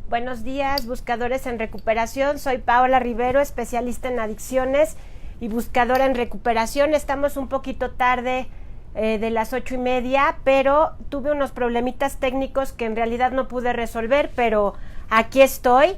Buenos días, buscadores en recuperación. Soy Paola Rivero, especialista en adicciones y buscadora en recuperación. Estamos un poquito tarde de las 8:30, pero tuve unos problemitas técnicos que en realidad no pude resolver, pero aquí estoy.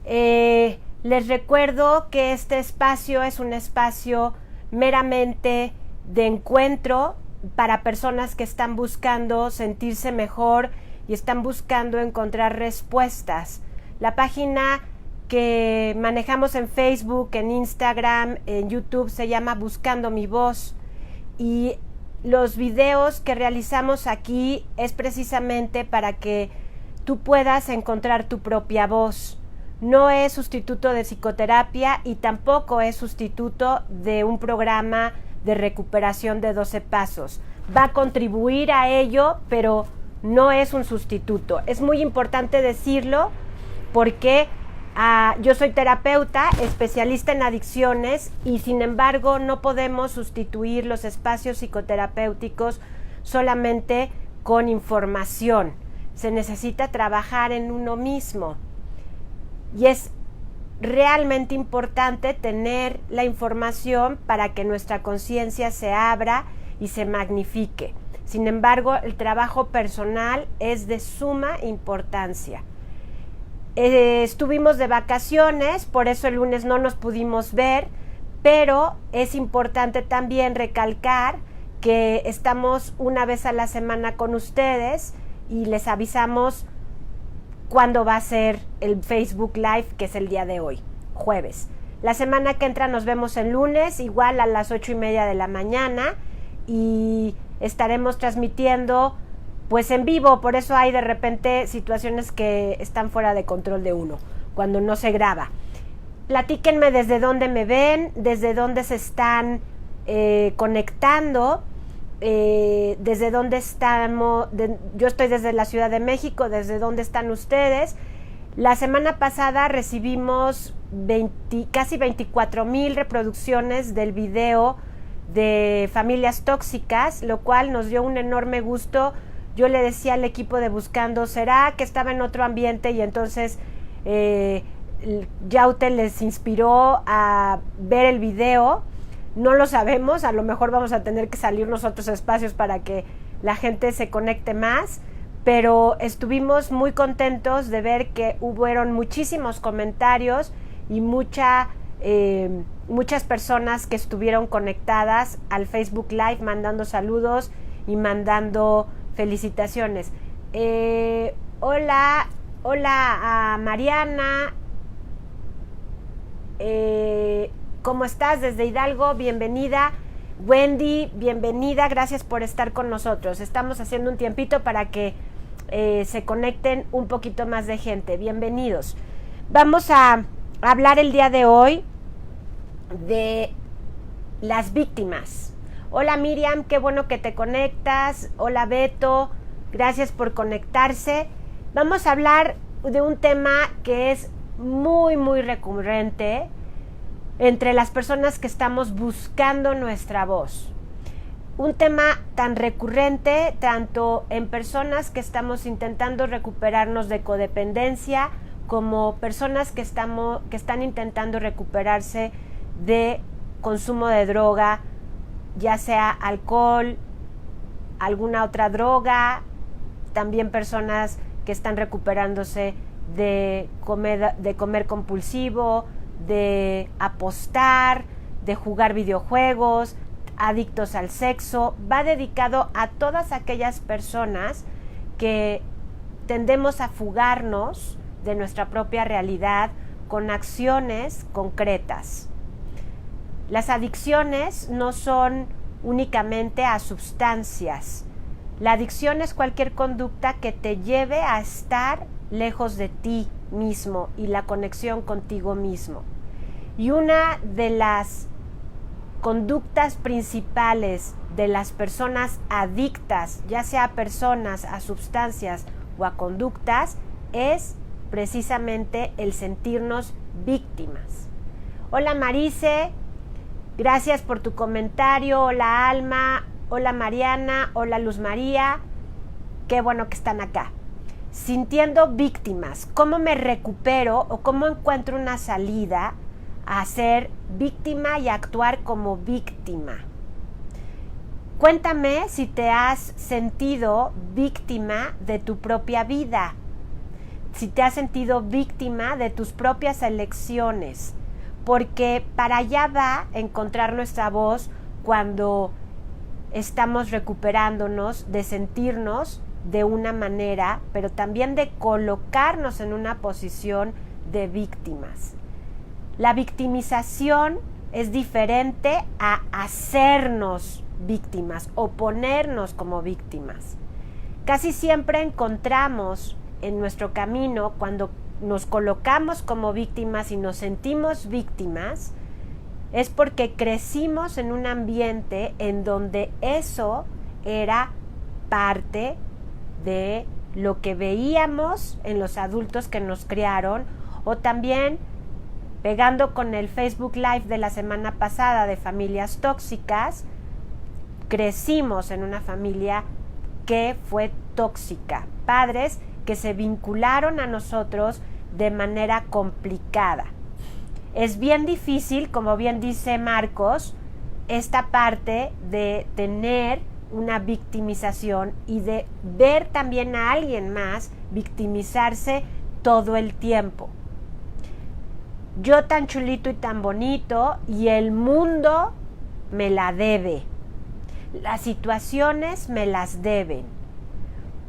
Les recuerdo que este espacio es un espacio meramente de encuentro para personas que están buscando sentirse mejor y están buscando encontrar respuestas. La página que manejamos en Facebook, en Instagram, en YouTube se llama Buscando mi Voz, y los videos que realizamos aquí es precisamente para que tú puedas encontrar tu propia voz. No es sustituto de psicoterapia y tampoco es sustituto de un programa de recuperación de 12 pasos. Va a contribuir a ello, pero no es un sustituto. Es muy importante decirlo porque yo soy terapeuta, especialista en adicciones, y sin embargo no podemos sustituir los espacios psicoterapéuticos solamente con información. Se necesita trabajar en uno mismo y es realmente importante tener la información para que nuestra conciencia se abra y se magnifique. Sin embargo, el trabajo personal es de suma importancia. Estuvimos de vacaciones, por eso el lunes no nos pudimos ver, pero es importante también recalcar que estamos una vez a la semana con ustedes y les avisamos cuándo va a ser el Facebook Live, que es el día de hoy, jueves. La semana que entra nos vemos el lunes, igual a las 8:30 de la mañana, y estaremos transmitiendo pues en vivo. Por eso hay de repente situaciones que están fuera de control de uno cuando no se graba. Platíquenme desde dónde me ven, desde dónde se están conectando, desde dónde estamos. Yo estoy desde la Ciudad de México, desde dónde están ustedes. La semana pasada recibimos casi 24,000 reproducciones del video de familias tóxicas, lo cual nos dio un enorme gusto. Yo le decía al equipo de Buscando, ¿será que estaba en otro ambiente? Y entonces Yaute les inspiró a ver el video. No lo sabemos, a lo mejor vamos a tener que salirnos a otros espacios para que la gente se conecte más, pero estuvimos muy contentos de ver que hubieron muchísimos comentarios y muchas personas que estuvieron conectadas al Facebook Live, mandando saludos y mandando felicitaciones. Hola a Mariana, ¿cómo estás? Desde Hidalgo, bienvenida. Wendy, bienvenida, gracias por estar con nosotros. Estamos haciendo un tiempito para que se conecten un poquito más de gente. Bienvenidos. Vamos a hablar el día de hoy de las víctimas. Hola Miriam, qué bueno que te conectas. Hola Beto, gracias por conectarse. Vamos a hablar de un tema que es muy recurrente entre las personas que estamos buscando nuestra voz. Un tema tan recurrente tanto en personas que estamos intentando recuperarnos de codependencia, como personas que están intentando recuperarse de consumo de droga, ya sea alcohol, alguna otra droga, también personas que están recuperándose de comer compulsivo, de apostar, de jugar videojuegos, adictos al sexo. Va dedicado a todas aquellas personas que tendemos a fugarnos de nuestra propia realidad con acciones concretas. Las adicciones no son únicamente a sustancias. La adicción es cualquier conducta que te lleve a estar lejos de ti mismo y la conexión contigo mismo. Y una de las conductas principales de las personas adictas, ya sea a personas, a sustancias o a conductas, es precisamente el sentirnos víctimas. Hola Marice, gracias por tu comentario. Hola Alma, hola Mariana, hola Luz María, qué bueno que están acá. sintiendo víctimas. ¿Cómo me recupero o cómo encuentro una salida a ser víctima y actuar como víctima? Cuéntame si te has sentido víctima de tu propia vida, si te has sentido víctima de tus propias elecciones, porque para allá va encontrar nuestra voz cuando estamos recuperándonos de sentirnos de una manera, pero también de colocarnos en una posición de víctimas. La victimización es diferente a hacernos víctimas o ponernos como víctimas. Casi siempre encontramos en nuestro camino, cuando nos colocamos como víctimas y nos sentimos víctimas, es porque crecimos en un ambiente en donde eso era parte de lo que veíamos en los adultos que nos criaron, o también pegando con el Facebook Live de la semana pasada de familias tóxicas, crecimos en una familia que fue tóxica, padres que se vincularon a nosotros de manera complicada. Es bien difícil, como bien dice Marcos, esta parte de tener una victimización y de ver también a alguien más victimizarse todo el tiempo. Yo tan chulito y tan bonito y el mundo me la debe. Las situaciones me las deben.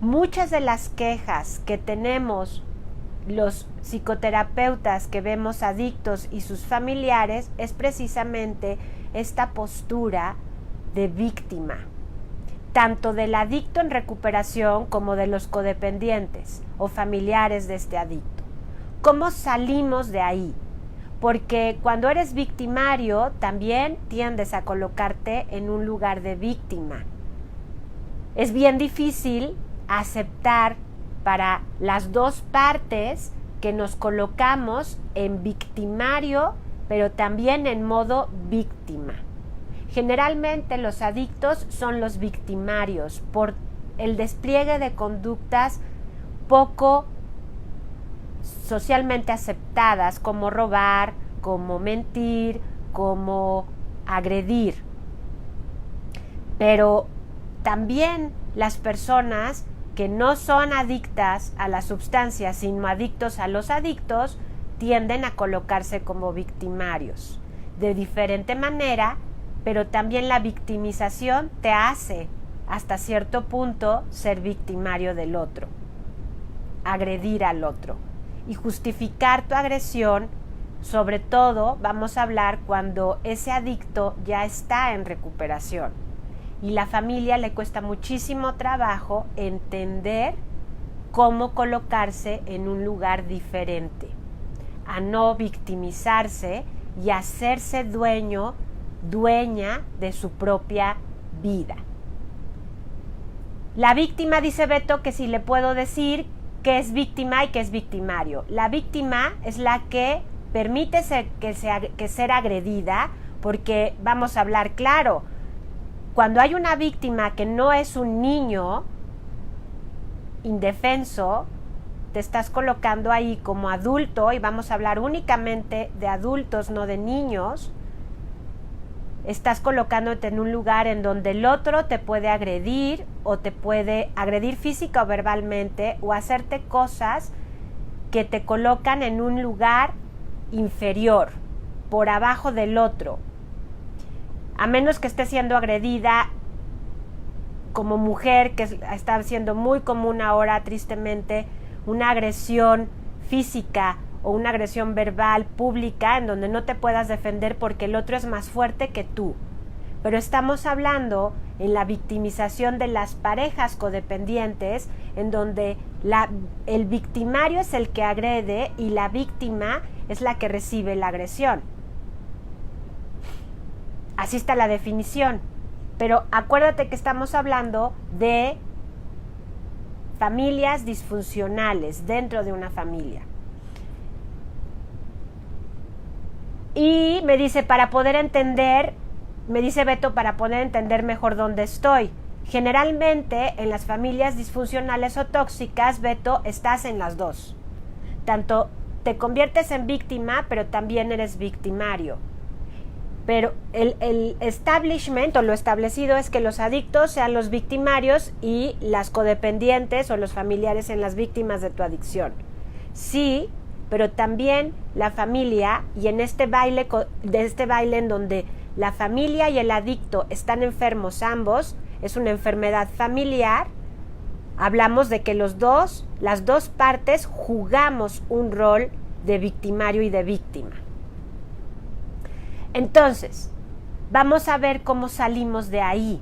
Muchas de las quejas que tenemos los psicoterapeutas que vemos adictos y sus familiares es precisamente esta postura de víctima, tanto del adicto en recuperación como de los codependientes o familiares de este adicto. ¿Cómo salimos de ahí? Porque cuando eres victimario también tiendes a colocarte en un lugar de víctima. Es bien difícil aceptar para las dos partes que nos colocamos en victimario, pero también en modo víctima. Generalmente los adictos son los victimarios por el despliegue de conductas poco socialmente aceptadas, como robar, como mentir, como agredir. Pero también las personas que no son adictas a las sustancias, sino adictos a los adictos, tienden a colocarse como victimarios. De diferente manera, pero también la victimización te hace, hasta cierto punto, ser victimario del otro, agredir al otro y justificar tu agresión. Sobre todo vamos a hablar cuando ese adicto ya está en recuperación y la familia le cuesta muchísimo trabajo entender cómo colocarse en un lugar diferente, a no victimizarse y hacerse dueña de su propia vida. La víctima, dice Beto, que si le puedo decir que es víctima y que es victimario. La víctima es la que permite ser agredida, porque vamos a hablar claro, cuando hay una víctima que no es un niño indefenso, te estás colocando ahí como adulto, y vamos a hablar únicamente de adultos, no de niños. Estás colocándote en un lugar en donde el otro te puede agredir, o te puede agredir física o verbalmente, o hacerte cosas que te colocan en un lugar inferior, por abajo del otro. A menos que esté siendo agredida como mujer, que está siendo muy común ahora, tristemente, una agresión física o una agresión verbal pública en donde no te puedas defender porque el otro es más fuerte que tú. Pero estamos hablando en la victimización de las parejas codependientes, en donde el victimario es el que agrede y la víctima es la que recibe la agresión. Así está la definición. Pero acuérdate que estamos hablando de familias disfuncionales dentro de una familia. Y me dice, para poder entender, me dice Beto, para poder entender mejor dónde estoy. Generalmente en las familias disfuncionales o tóxicas, Beto, estás en las dos. Tanto te conviertes en víctima, pero también eres victimario. Pero el establishment o lo establecido es que los adictos sean los victimarios y las codependientes o los familiares en las víctimas de tu adicción. Sí, pero también la familia, y en este baile en donde la familia y el adicto están enfermos ambos, es una enfermedad familiar, hablamos de que las dos partes jugamos un rol de victimario y de víctima. Entonces, vamos a ver cómo salimos de ahí.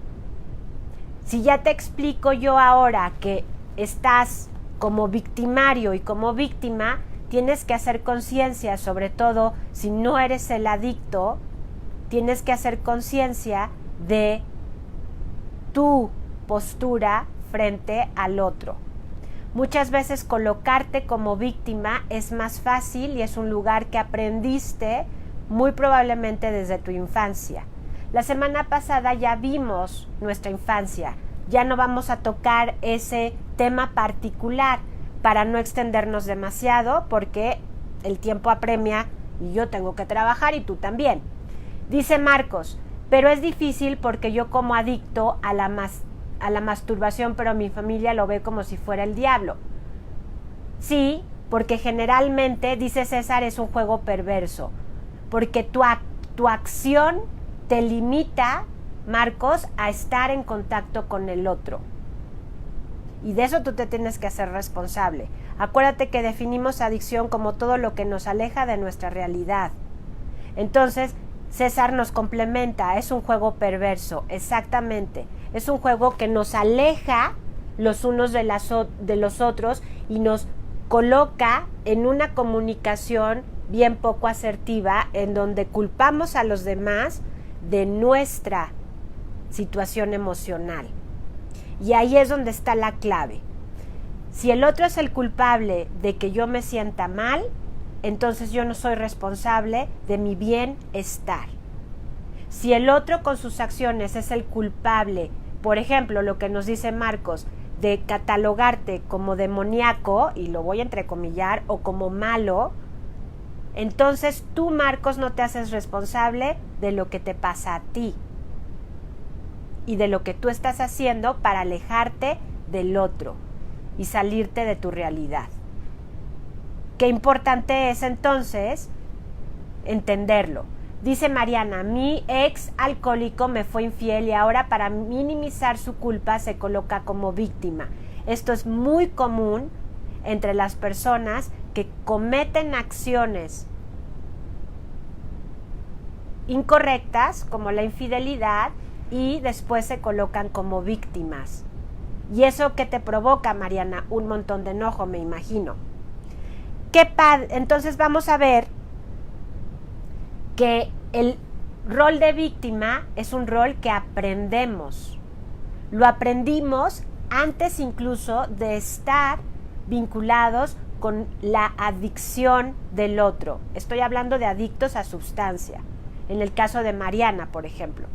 Si ya te explico yo ahora que estás como victimario y como víctima, tienes que hacer conciencia, sobre todo si no eres el adicto, tienes que hacer conciencia de tu postura frente al otro. Muchas veces colocarte como víctima es más fácil y es un lugar que aprendiste muy probablemente desde tu infancia. La semana pasada ya vimos nuestra infancia, ya no vamos a tocar ese tema particular para no extendernos demasiado porque el tiempo apremia y yo tengo que trabajar y tú también. Dice Marcos, pero es difícil porque yo como adicto a la masturbación, pero mi familia lo ve como si fuera el diablo. Sí, porque generalmente, dice César, es un juego perverso, porque tu acción te limita, Marcos, a estar en contacto con el otro. Y de eso tú te tienes que hacer responsable. Acuérdate que definimos adicción como todo lo que nos aleja de nuestra realidad. Entonces, César nos complementa, es un juego perverso, exactamente. Es un juego que nos aleja los unos de los otros y nos coloca en una comunicación bien poco asertiva en donde culpamos a los demás de nuestra situación emocional. Y ahí es donde está la clave. Si el otro es el culpable de que yo me sienta mal, entonces yo no soy responsable de mi bienestar. Si el otro con sus acciones es el culpable, por ejemplo, lo que nos dice Marcos, de catalogarte como demoníaco, y lo voy a entrecomillar, o como malo, entonces tú, Marcos, no te haces responsable de lo que te pasa a ti y de lo que tú estás haciendo para alejarte del otro y salirte de tu realidad. Qué importante es entonces entenderlo. Dice Mariana, mi ex alcohólico me fue infiel y ahora para minimizar su culpa se coloca como víctima. Esto es muy común entre las personas que cometen acciones incorrectas como la infidelidad y después se colocan como víctimas. ¿Y eso qué te provoca, Mariana? Un montón de enojo, me imagino. Entonces vamos a ver que el rol de víctima es un rol que aprendemos. Lo aprendimos antes incluso de estar vinculados con la adicción del otro. Estoy hablando de adictos a sustancia. En el caso de Mariana, por ejemplo.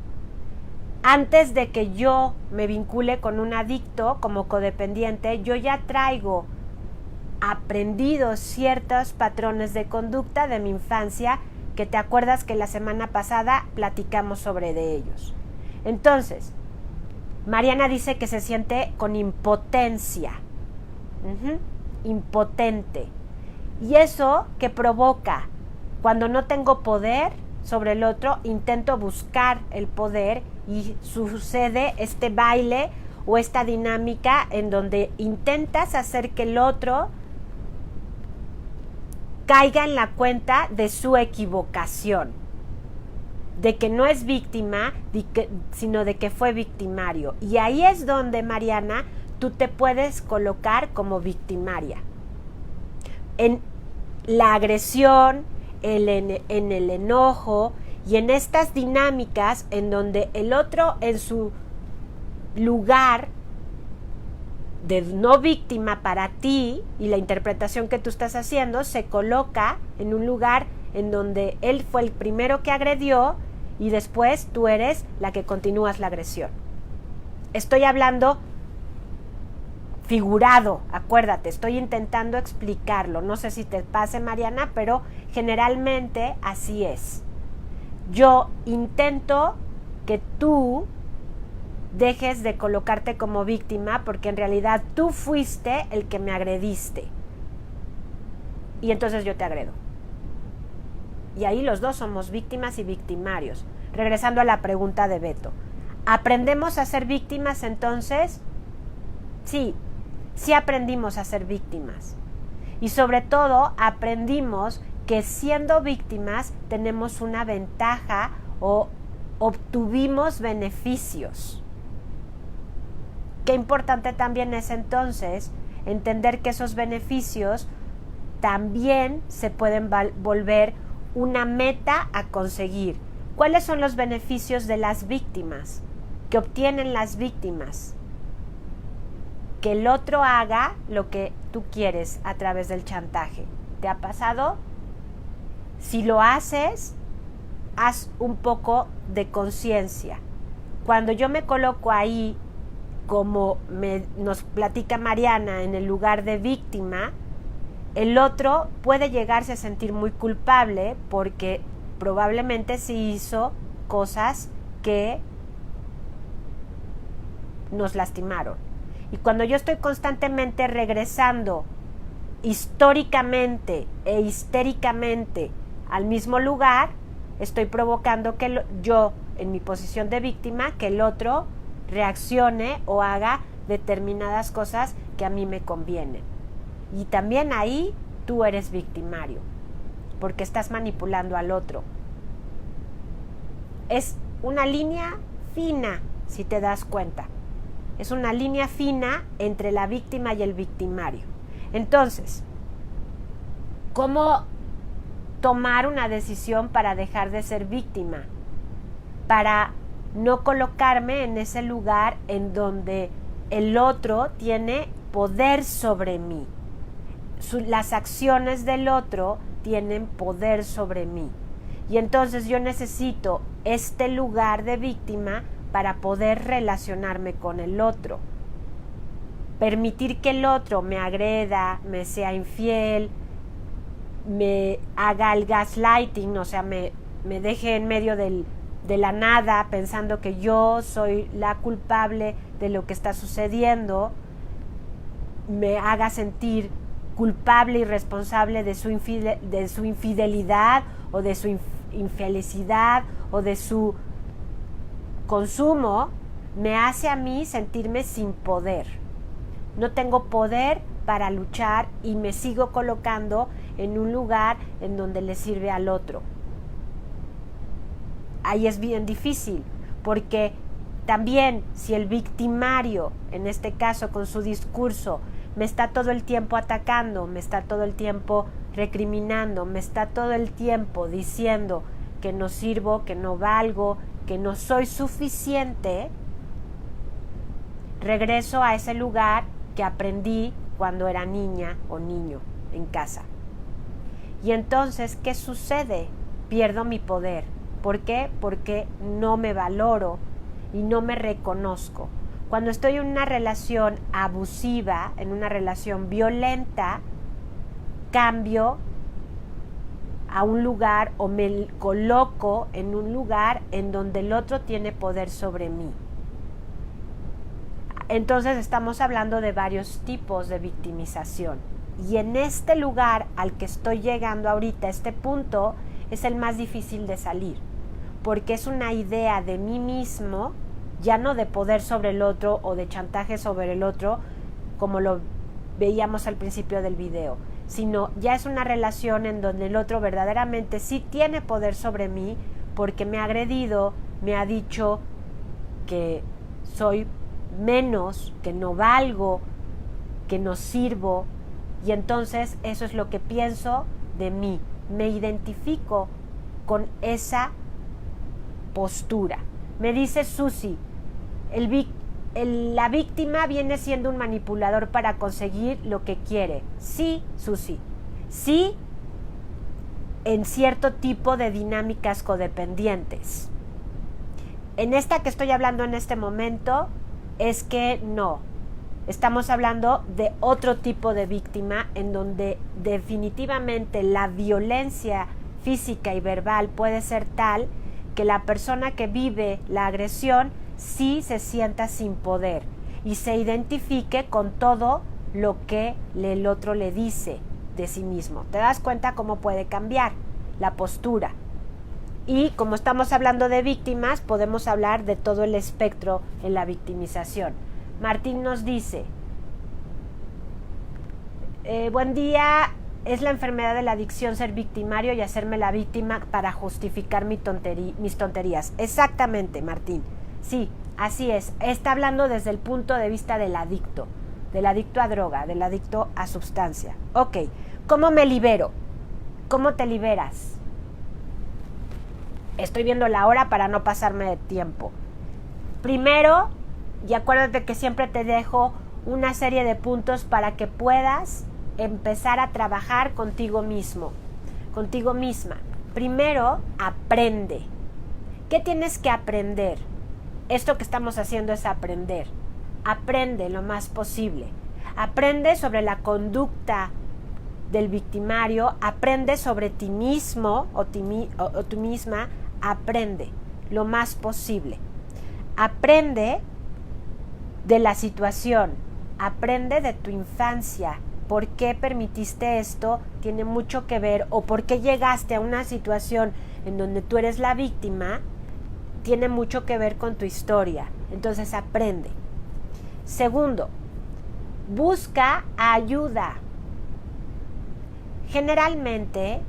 Antes de que yo me vincule con un adicto como codependiente, yo ya traigo aprendidos ciertos patrones de conducta de mi infancia que te acuerdas que la semana pasada platicamos sobre de ellos. Entonces, Mariana dice que se siente con impotencia, impotente. ¿Y eso qué provoca? Cuando no tengo poder sobre el otro, intento buscar el poder y sucede este baile o esta dinámica en donde intentas hacer que el otro caiga en la cuenta de su equivocación, de que no es víctima, sino de que fue victimario. Y ahí es donde, Mariana, tú te puedes colocar como victimaria. En la agresión, en el enojo y en estas dinámicas en donde el otro en su lugar de no víctima para ti y la interpretación que tú estás haciendo se coloca en un lugar en donde él fue el primero que agredió y después tú eres la que continúas la agresión. estoy hablando figurado, acuérdate, estoy intentando explicarlo. No sé si te pase, Mariana, pero generalmente así es. Yo intento que tú dejes de colocarte como víctima porque en realidad tú fuiste el que me agrediste. Y entonces yo te agredo. Y ahí los dos somos víctimas y victimarios. Regresando a la pregunta de Beto. ¿Aprendemos a ser víctimas entonces? Sí, sí aprendimos a ser víctimas. Y sobre todo aprendimos que siendo víctimas tenemos una ventaja o obtuvimos beneficios. Qué importante también es entonces entender que esos beneficios también se pueden volver una meta a conseguir. ¿Cuáles son los beneficios de las víctimas? Que obtienen las víctimas. Que el otro haga lo que tú quieres a través del chantaje. ¿Te ha pasado? Si lo haces, haz un poco de conciencia. Cuando yo me coloco ahí, como nos platica Mariana, en el lugar de víctima, el otro puede llegarse a sentir muy culpable porque probablemente sí hizo cosas que nos lastimaron. Y cuando yo estoy constantemente regresando históricamente e histéricamente al mismo lugar, estoy provocando que yo, en mi posición de víctima, que el otro reaccione o haga determinadas cosas que a mí me convienen. Y también ahí tú eres victimario, porque estás manipulando al otro. Es una línea fina, si te das cuenta. Es una línea fina entre la víctima y el victimario. Entonces, ¿cómo tomar una decisión para dejar de ser víctima? Para no colocarme en ese lugar en donde el otro tiene poder sobre mí. Las acciones del otro tienen poder sobre mí. Y entonces yo necesito este lugar de víctima para poder relacionarme con el otro. Permitir que el otro me agreda, me sea infiel, me haga el gaslighting, o sea, me deje en medio de la nada pensando que yo soy la culpable de lo que está sucediendo, me haga sentir culpable y responsable de su infidelidad o de su infelicidad o de su consumo, me hace a mí sentirme sin poder. No tengo poder para luchar y me sigo colocando en un lugar en donde le sirve al otro. Ahí es bien difícil, porque también si el victimario, en este caso con su discurso, me está todo el tiempo atacando, me está todo el tiempo recriminando, me está todo el tiempo diciendo que no sirvo, que no valgo, que no soy suficiente, regreso a ese lugar que aprendí cuando era niña o niño en casa. Y entonces, ¿qué sucede? Pierdo mi poder. ¿Por qué? Porque no me valoro y no me reconozco. Cuando estoy en una relación abusiva, en una relación violenta, cambio a un lugar o me coloco en un lugar en donde el otro tiene poder sobre mí. Entonces estamos hablando de varios tipos de victimización. Y en este lugar al que estoy llegando ahorita, este punto, es el más difícil de salir. Porque es una idea de mí mismo, ya no de poder sobre el otro o de chantaje sobre el otro, como lo veíamos al principio del video, sino ya es una relación en donde el otro verdaderamente sí tiene poder sobre mí porque me ha agredido, me ha dicho que soy menos, que no valgo, que no sirvo, y entonces eso es lo que pienso de mí. Me identifico con esa postura. Me dice Susi, la víctima viene siendo un manipulador para conseguir lo que quiere. Sí, Susi, sí, en cierto tipo de dinámicas codependientes. En esta que estoy hablando en este momento, es que no. Estamos hablando de otro tipo de víctima en donde definitivamente la violencia física y verbal puede ser tal que la persona que vive la agresión sí se sienta sin poder y se identifique con todo lo que el otro le dice de sí mismo. ¿Te das cuenta cómo puede cambiar la postura? Y como estamos hablando de víctimas, podemos hablar de todo el espectro en la victimización. Martín nos dice, buen día, es la enfermedad de la adicción ser victimario y hacerme la víctima para justificar mis tonterías. Exactamente, Martín. Sí, así es. Está hablando desde el punto de vista del adicto a droga, del adicto a sustancia. Ok, ¿cómo me libero? ¿Cómo te liberas? Estoy viendo la hora para no pasarme de tiempo. Primero, y acuérdate que siempre te dejo una serie de puntos para que puedas empezar a trabajar contigo mismo, contigo misma. Primero, aprende. ¿Qué tienes que aprender? Esto que estamos haciendo es aprender. Aprende lo más posible. Aprende sobre la conducta del victimario, aprende sobre ti mismo o tú misma, aprende lo más posible. Aprende de la situación, aprende de tu infancia. ¿Por qué permitiste esto? Tiene mucho que ver, o por qué llegaste a una situación en donde tú eres la víctima, tiene mucho que ver con tu historia. Entonces aprende. Segundo, busca ayuda. Generalmente,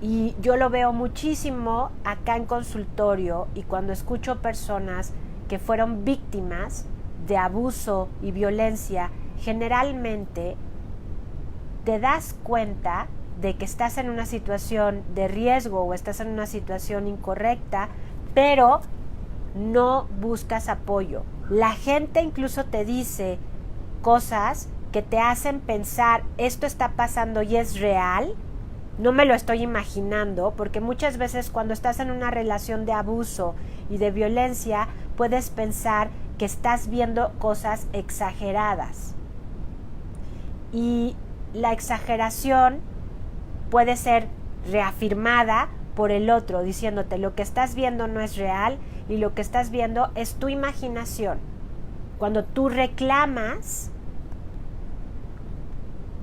y yo lo veo muchísimo acá en consultorio y cuando escucho personas que fueron víctimas de abuso y violencia, generalmente te das cuenta de que estás en una situación de riesgo o estás en una situación incorrecta, pero no buscas apoyo. La gente incluso te dice cosas que te hacen pensar, esto está pasando y es real, no me lo estoy imaginando, porque muchas veces cuando estás en una relación de abuso y de violencia, puedes pensar que estás viendo cosas exageradas. Y la exageración puede ser reafirmada por el otro, diciéndote lo que estás viendo no es real y lo que estás viendo es tu imaginación. Cuando tú reclamas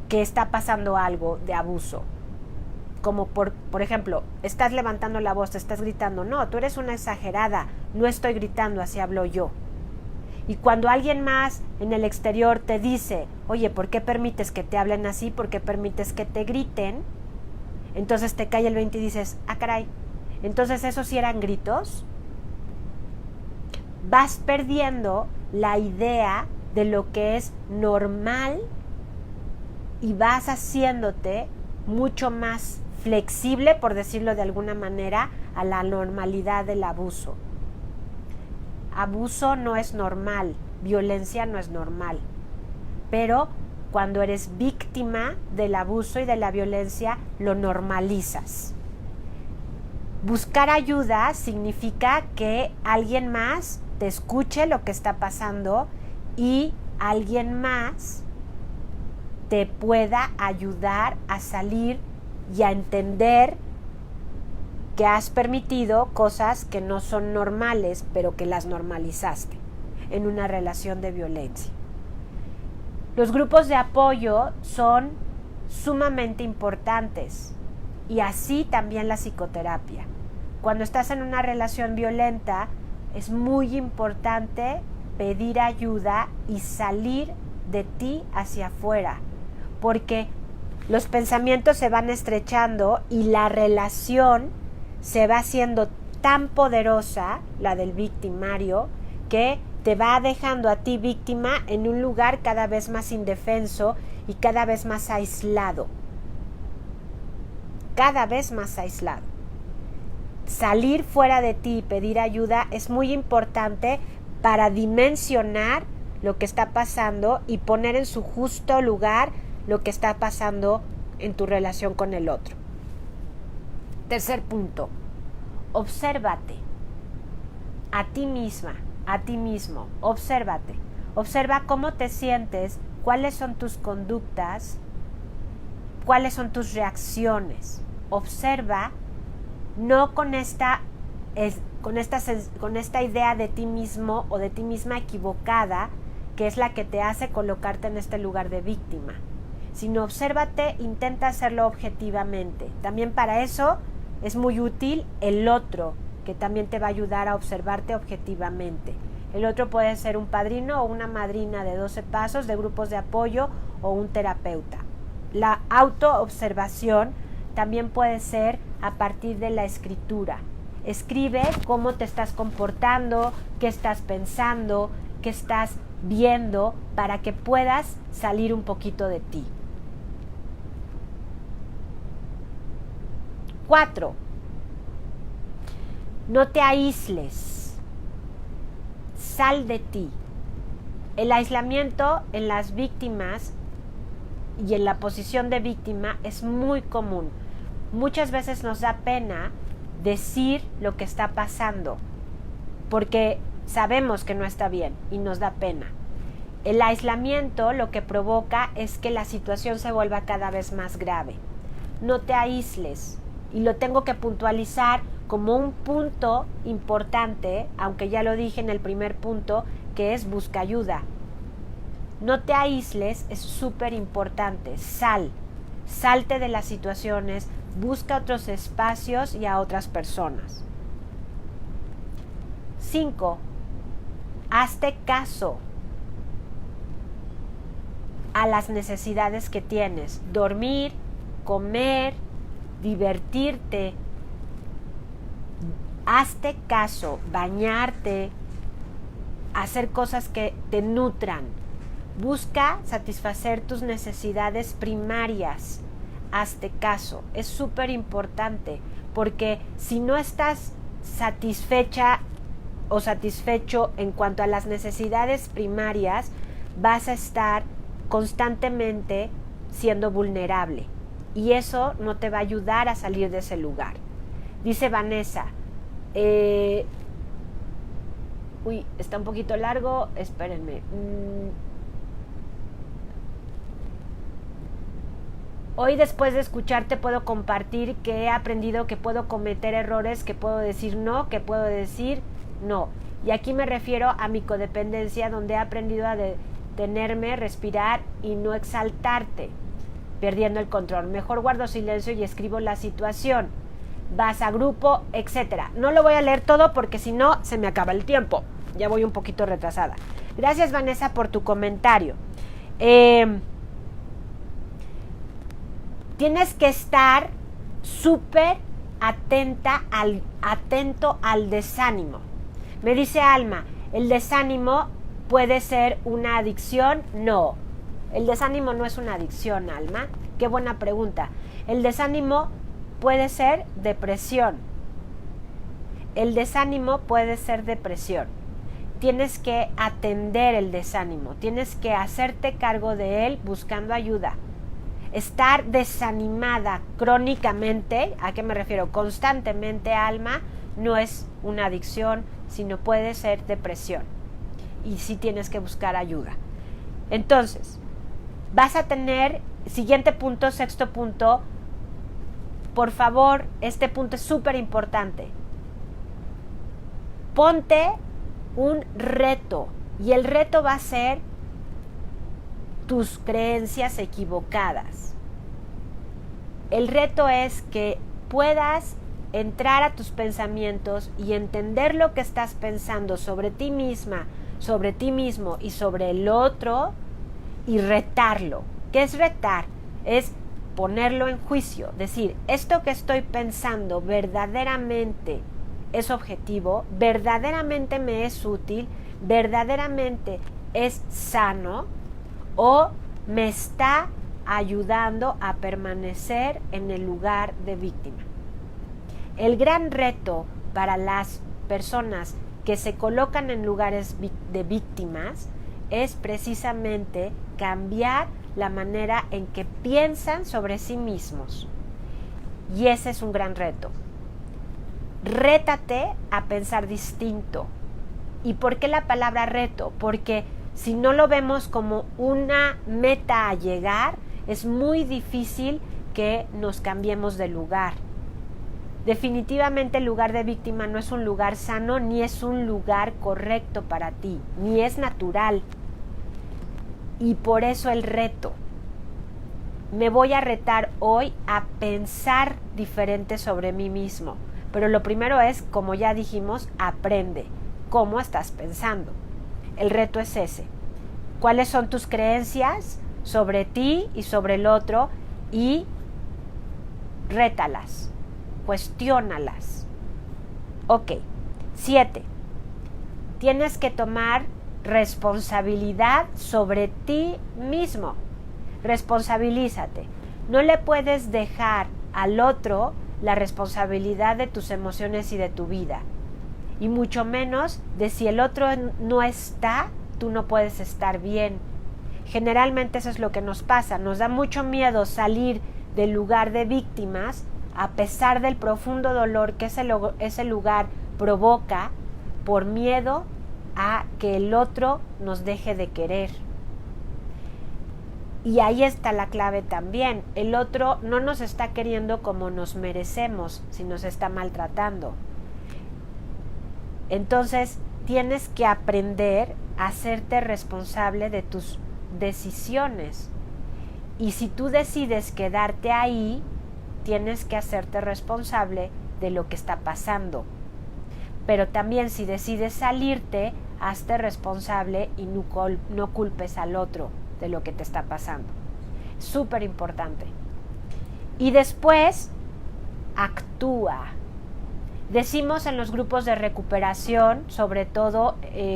que está pasando algo de abuso, como por ejemplo, estás levantando la voz, estás gritando, no, tú eres una exagerada, no estoy gritando, así hablo yo. Y cuando alguien más en el exterior te dice, oye, ¿por qué permites que te hablen así? ¿Por qué permites que te griten? Entonces te cae el 20 y dices, ah, caray, entonces esos sí eran gritos. Vas perdiendo la idea de lo que es normal y vas haciéndote mucho más flexible, por decirlo de alguna manera, a la normalidad del abuso. Abuso no es normal, violencia no es normal, pero cuando eres víctima del abuso y de la violencia, lo normalizas. Buscar ayuda significa que alguien más te escuche lo que está pasando y alguien más te pueda ayudar a salir y a entender que has permitido cosas que no son normales, pero que las normalizaste en una relación de violencia. Los grupos de apoyo son sumamente importantes y así también la psicoterapia. Cuando estás en una relación violenta, es muy importante pedir ayuda y salir de ti hacia afuera, porque los pensamientos se van estrechando y la relación se va haciendo tan poderosa, la del victimario, que te va dejando a ti víctima en un lugar cada vez más indefenso y cada vez más aislado. Cada vez más aislado. Salir fuera de ti y pedir ayuda es muy importante para dimensionar lo que está pasando y poner en su justo lugar lo que está pasando en tu relación con el otro. Tercer punto, obsérvate a ti misma, a ti mismo, obsérvate, observa cómo te sientes, cuáles son tus conductas, cuáles son tus reacciones. Observa, no con esta idea de ti mismo o de ti misma equivocada, que es la que te hace colocarte en este lugar de víctima, sino obsérvate, intenta hacerlo objetivamente. También para eso es muy útil el otro, que también te va a ayudar a observarte objetivamente. El otro puede ser un padrino o una madrina de 12 pasos, de grupos de apoyo o un terapeuta. La autoobservación también puede ser a partir de la escritura. Escribe cómo te estás comportando, qué estás pensando, qué estás viendo, para que puedas salir un poquito de ti. 4. No te aísles. Sal de ti. El aislamiento en las víctimas y en la posición de víctima es muy común. Muchas veces nos da pena decir lo que está pasando, porque sabemos que no está bien y nos da pena. El aislamiento lo que provoca es que la situación se vuelva cada vez más grave. No te aísles, y lo tengo que puntualizar como un punto importante, aunque ya lo dije en el primer punto, que es busca ayuda. No te aísles, es súper importante. Salte de las situaciones, busca otros espacios y a otras personas. 5. Hazte caso a las necesidades que tienes. Dormir, comer, divertirte. Hazte caso, bañarte, hacer cosas que te nutran. Busca satisfacer tus necesidades primarias. Hazte caso. Es súper importante, porque si no estás satisfecha o satisfecho en cuanto a las necesidades primarias, vas a estar constantemente siendo vulnerable, y eso no te va a ayudar a salir de ese lugar. Dice Vanessa, está un poquito largo, espérenme. Hoy, después de escucharte, puedo compartir que he aprendido que puedo cometer errores, que puedo decir no, que puedo decir no. Y aquí me refiero a mi codependencia, donde he aprendido a detenerme, respirar y no exaltarte, perdiendo el control. Mejor guardo silencio y escribo la situación. Vas a grupo, etcétera. No lo voy a leer todo porque si no se me acaba el tiempo. Ya voy un poquito retrasada. Gracias, Vanessa, por tu comentario. Tienes que estar súper atento al desánimo. Me dice Alma, ¿el desánimo puede ser una adicción? No, el desánimo no es una adicción, Alma. Qué buena pregunta. El desánimo puede ser depresión. El desánimo puede ser depresión. Tienes que atender el desánimo, tienes que hacerte cargo de él buscando ayuda. Estar desanimada crónicamente, ¿a qué me refiero? Constantemente, Alma, no es una adicción, sino puede ser depresión. Y sí tienes que buscar ayuda. Entonces, vas a tener, siguiente punto, 6º punto, por favor, este punto es súper importante. Ponte un reto, y el reto va a ser tus creencias equivocadas. El reto es que puedas entrar a tus pensamientos y entender lo que estás pensando sobre ti misma, sobre ti mismo y sobre el otro, y retarlo. ¿Qué es retar? Es ponerlo en juicio, decir, esto que estoy pensando verdaderamente es objetivo, verdaderamente me es útil, verdaderamente es sano, o me está ayudando a permanecer en el lugar de víctima. El gran reto para las personas que se colocan en lugares de víctimas es precisamente cambiar la manera en que piensan sobre sí mismos. Y ese es un gran reto. Rétate a pensar distinto. ¿Y por qué la palabra reto? Porque si no lo vemos como una meta a llegar, es muy difícil que nos cambiemos de lugar. Definitivamente el lugar de víctima no es un lugar sano, ni es un lugar correcto para ti, ni es natural. Y por eso el reto. Me voy a retar hoy a pensar diferente sobre mí mismo. Pero lo primero es, como ya dijimos, aprende cómo estás pensando. El reto es ese. ¿Cuáles son tus creencias sobre ti y sobre el otro? Y rétalas. Cuestiónalas. Ok. 7. Tienes que tomar responsabilidad sobre ti mismo. Responsabilízate. No le puedes dejar al otro la responsabilidad de tus emociones y de tu vida. Y mucho menos de si el otro no está, tú no puedes estar bien. Generalmente eso es lo que nos pasa. Nos da mucho miedo salir del lugar de víctimas a pesar del profundo dolor que ese lugar provoca por miedo a que el otro nos deje de querer. Y ahí está la clave también. El otro no nos está queriendo como nos merecemos, si nos está maltratando. Entonces, tienes que aprender a hacerte responsable de tus decisiones. Y si tú decides quedarte ahí, tienes que hacerte responsable de lo que está pasando. Pero también si decides salirte, hazte responsable y no culpes al otro de lo que te está pasando. Súper importante. Y después, actúa. Decimos en los grupos de recuperación, sobre todo,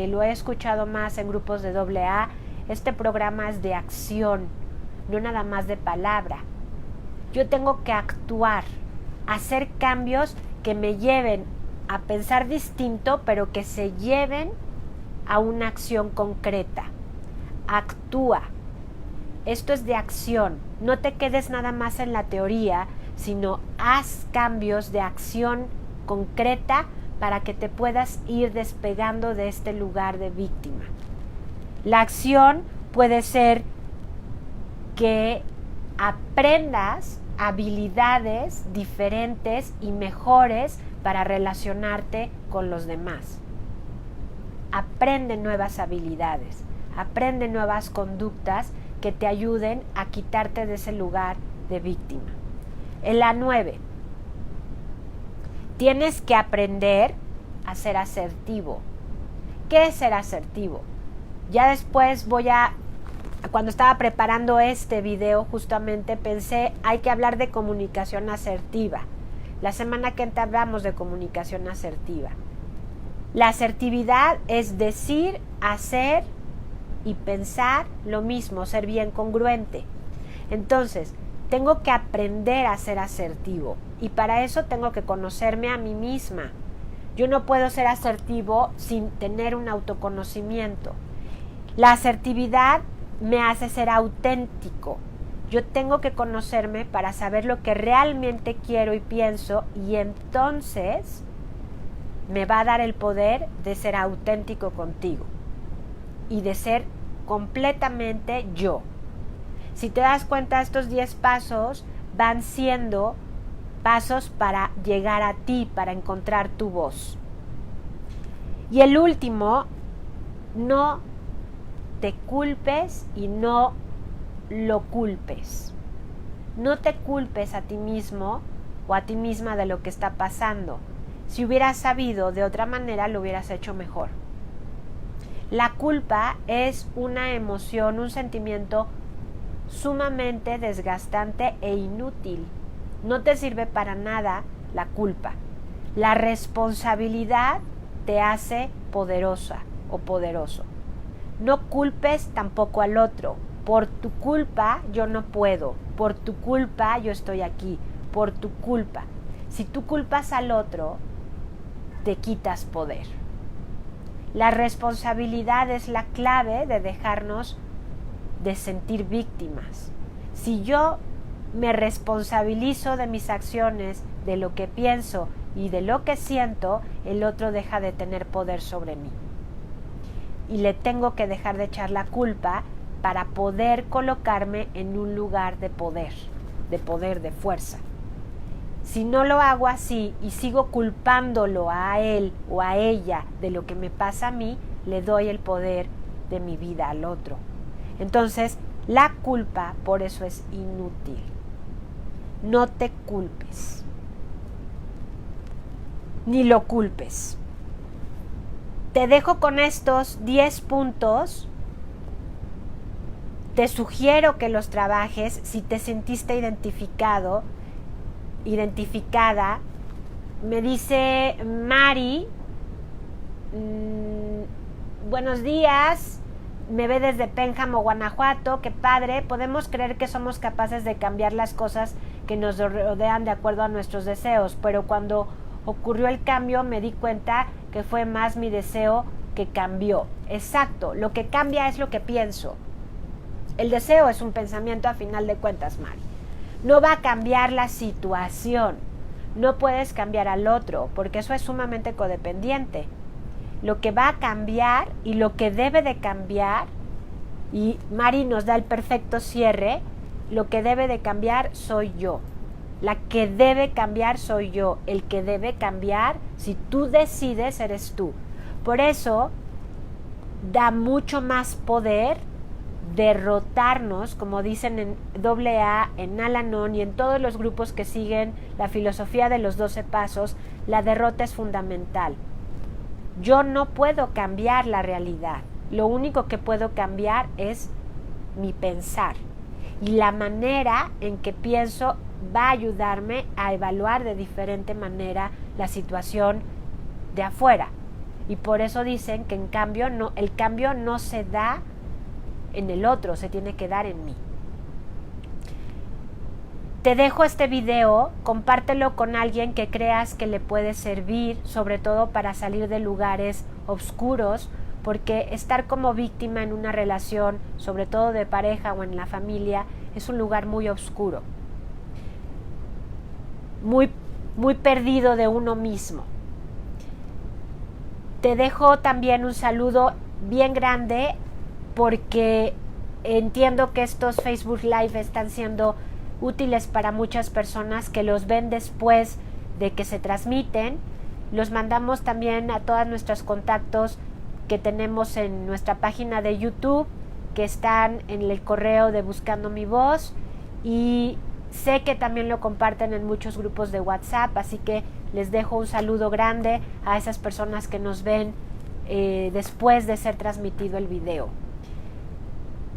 lo he escuchado más en grupos de AA, este programa es de acción, no nada más de palabra. Yo tengo que actuar, hacer cambios que me lleven a pensar distinto, pero que se lleven a una acción concreta. Actúa. Esto es de acción. No te quedes nada más en la teoría, sino haz cambios de acción concreta para que te puedas ir despegando de este lugar de víctima. La acción puede ser que aprendas habilidades diferentes y mejores para relacionarte con los demás. Aprende nuevas habilidades, aprende nuevas conductas que te ayuden a quitarte de ese lugar de víctima. En la 9, tienes que aprender a ser asertivo. ¿Qué es ser asertivo? Ya después cuando estaba preparando este video, justamente pensé, hay que hablar de comunicación asertiva. La semana que entra hablamos de comunicación asertiva. La asertividad es decir, hacer y pensar lo mismo, ser bien congruente. Entonces, tengo que aprender a ser asertivo y para eso tengo que conocerme a mí misma. Yo no puedo ser asertivo sin tener un autoconocimiento. La asertividad me hace ser auténtico. Yo tengo que conocerme para saber lo que realmente quiero y pienso y entonces me va a dar el poder de ser auténtico contigo y de ser completamente yo. Si te das cuenta, estos 10 pasos van siendo pasos para llegar a ti, para encontrar tu voz. Y el último, no te culpes y no lo culpes. No te culpes a ti mismo o a ti misma de lo que está pasando. Si hubieras sabido de otra manera, lo hubieras hecho mejor. La culpa es una emoción, un sentimiento sumamente desgastante e inútil. No te sirve para nada la culpa. La responsabilidad te hace poderosa o poderoso. No culpes tampoco al otro. Por tu culpa yo no puedo. Por tu culpa yo estoy aquí. Por tu culpa. Si tú culpas al otro, te quitas poder. La responsabilidad es la clave de dejarnos de sentir víctimas. Si yo me responsabilizo de mis acciones, de lo que pienso y de lo que siento, el otro deja de tener poder sobre mí. y le tengo que dejar de echar la culpa para poder colocarme en un lugar de poder, de fuerza. Si no lo hago así y sigo culpándolo a él o a ella de lo que me pasa a mí, le doy el poder de mi vida al otro. Entonces, la culpa por eso es inútil. No te culpes, ni lo culpes. Te dejo con estos 10 puntos. Te sugiero que los trabajes si te sentiste identificada. Me dice Mari, buenos días, me ve desde Pénjamo, Guanajuato, qué padre, podemos creer que somos capaces de cambiar las cosas que nos rodean de acuerdo a nuestros deseos, pero cuando ocurrió el cambio me di cuenta que fue más mi deseo que cambió. Exacto, lo que cambia es lo que pienso. El deseo es un pensamiento a final de cuentas, Mari. No va a cambiar la situación. No puedes cambiar al otro, porque eso es sumamente codependiente. Lo que va a cambiar y lo que debe de cambiar, y Mari nos da el perfecto cierre, lo que debe de cambiar soy yo. La que debe cambiar soy yo. El que debe cambiar, si tú decides, eres tú. Por eso da mucho más poder derrotarnos, como dicen en AA, en Al-Anon y en todos los grupos que siguen la filosofía de los 12 pasos. La derrota es fundamental. Yo no puedo cambiar la realidad. Lo único que puedo cambiar es mi pensar. Y la manera en que pienso va a ayudarme a evaluar de diferente manera la situación de afuera. Y por eso dicen que el cambio no se da en el otro, se tiene que dar en mí. Te dejo este video, compártelo con alguien que creas que le puede servir, sobre todo para salir de lugares oscuros, porque estar como víctima en una relación, sobre todo de pareja o en la familia, es un lugar muy oscuro, muy perdido de uno mismo. Te dejo también un saludo bien grande, porque entiendo que estos Facebook Live están siendo útiles para muchas personas que los ven después de que se transmiten. Los mandamos también a todos nuestros contactos que tenemos en nuestra página de YouTube, que están en el correo de Buscando Mi Voz, y sé que también lo comparten en muchos grupos de WhatsApp, así que les dejo un saludo grande a esas personas que nos ven después de ser transmitido el video.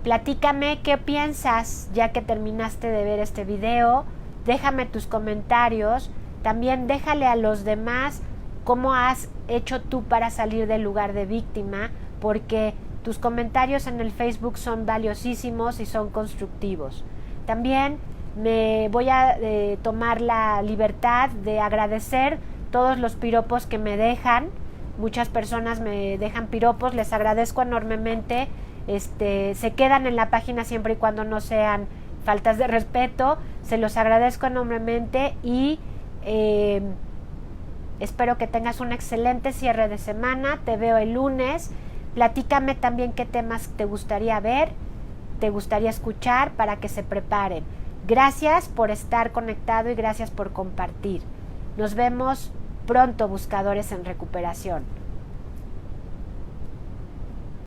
Platícame qué piensas ya que terminaste de ver este video. Déjame tus comentarios. También déjale a los demás cómo has hecho tú para salir del lugar de víctima, porque tus comentarios en el Facebook son valiosísimos y son constructivos. También me voy a tomar la libertad de agradecer todos los piropos que me dejan. Muchas personas me dejan piropos, les agradezco enormemente. Se quedan en la página siempre y cuando no sean faltas de respeto. Se los agradezco enormemente y espero que tengas un excelente cierre de semana. Te veo el lunes. Platícame también qué temas te gustaría ver, te gustaría escuchar para que se preparen. Gracias por estar conectado y gracias por compartir. Nos vemos pronto, buscadores en recuperación.